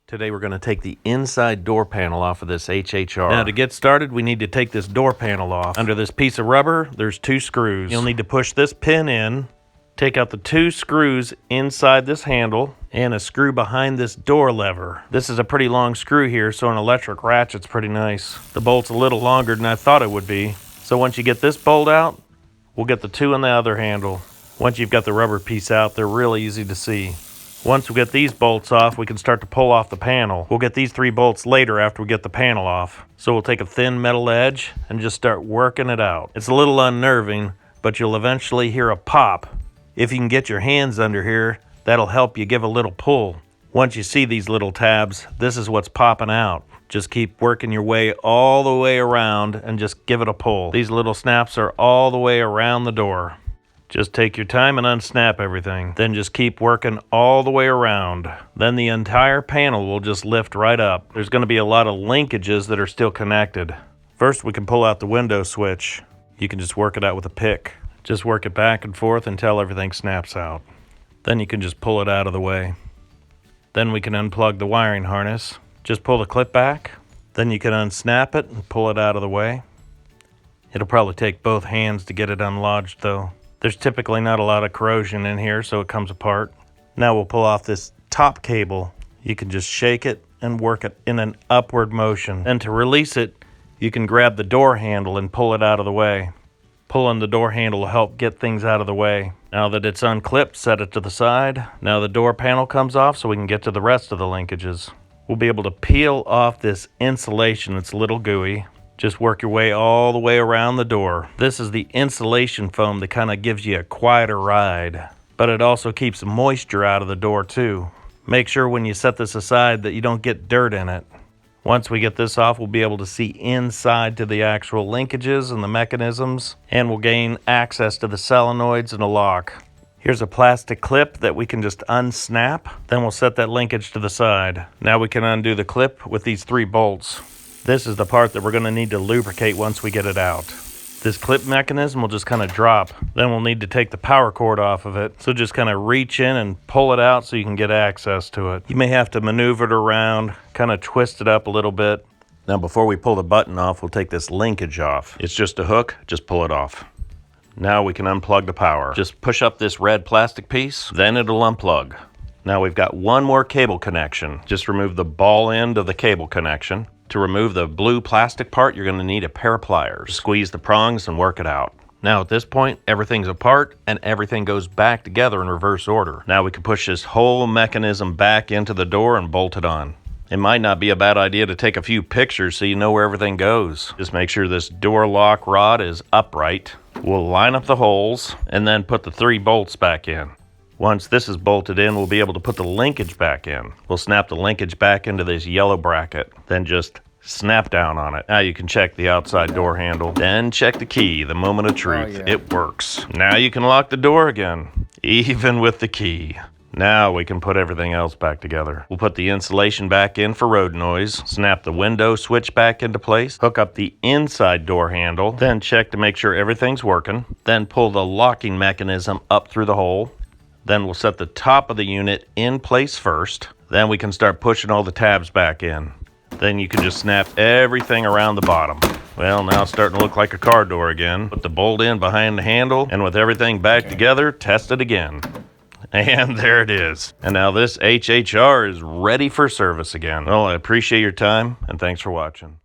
Today we're going to take the inside door panel off of this HHR. Now to get started, we need to take this door panel off. Under this piece of rubber, there's 2 screws. You'll need to push this pin in, take out the 2 screws inside this handle, and a screw behind this door lever. This is a pretty long screw here, so an electric ratchet's pretty nice. The bolt's a little longer than I thought it would be. So once you get this bolt out, we'll get the 2 on the other handle. Once you've got the rubber piece out, they're really easy to see. Once we get these bolts off, we can start to pull off the panel. We'll get these 3 bolts later after we get the panel off. So we'll take a thin metal edge and just start working it out. It's a little unnerving, but you'll eventually hear a pop. If you can get your hands under here, that'll help you give a little pull. Once you see these little tabs, this is what's popping out. Just keep working your way all the way around and just give it a pull. These little snaps are all the way around the door. Just take your time and unsnap everything. Then just keep working all the way around. Then the entire panel will just lift right up. There's going to be a lot of linkages that are still connected. First, we can pull out the window switch. You can just work it out with a pick. Just work it back and forth until everything snaps out. Then you can just pull it out of the way. Then we can unplug the wiring harness. Just pull the clip back. Then you can unsnap it and pull it out of the way. It'll probably take both hands to get it unlodged though. There's typically not a lot of corrosion in here, so it comes apart. Now we'll pull off this top cable. You can just shake it and work it in an upward motion. And to release it, you can grab the door handle and pull it out of the way. Pulling the door handle will help get things out of the way. Now that it's unclipped, set it to the side. Now the door panel comes off so we can get to the rest of the linkages. We'll be able to peel off this insulation that's a little gooey. Just work your way all the way around the door. This is the insulation foam that kind of gives you a quieter ride, but it also keeps moisture out of the door too. Make sure when you set this aside that you don't get dirt in it. Once we get this off, we'll be able to see inside to the actual linkages and the mechanisms, and we'll gain access to the solenoids and a lock. Here's a plastic clip that we can just unsnap. Then we'll set that linkage to the side. Now we can undo the clip with these 3 bolts. This is the part that we're going to need to lubricate once we get it out. This clip mechanism will just kind of drop. Then we'll need to take the power cord off of it. So just kind of reach in and pull it out so you can get access to it. You may have to maneuver it around, kind of twist it up a little bit. Now before we pull the button off, we'll take this linkage off. It's just a hook, just pull it off. Now we can unplug the power. Just push up this red plastic piece, then it'll unplug. Now we've got one more cable connection. Just remove the ball end of the cable connection. To remove the blue plastic part, you're going to need a pair of pliers. Squeeze the prongs and work it out. Now at this point, everything's apart and everything goes back together in reverse order. Now we can push this whole mechanism back into the door and bolt it on. It might not be a bad idea to take a few pictures so you know where everything goes. Just make sure this door lock rod is upright. We'll line up the holes and then put the 3 bolts back in. Once this is bolted in, we'll be able to put the linkage back in. We'll snap the linkage back into this yellow bracket, then just snap down on it. Now you can check the outside door handle, then check the key, the moment of truth. Oh, yeah. It works. Now you can lock the door again, even with the key. Now we can put everything else back together. We'll put the insulation back in for road noise, snap the window switch back into place, hook up the inside door handle, then check to make sure everything's working, then pull the locking mechanism up through the hole. Then we'll set the top of the unit in place first. Then we can start pushing all the tabs back in. Then you can just snap everything around the bottom. Well, now it's starting to look like a car door again. Put the bolt in behind the handle, and with everything back together, test it again. And there it is. And now this HHR is ready for service again. Well, I appreciate your time, and thanks for watching.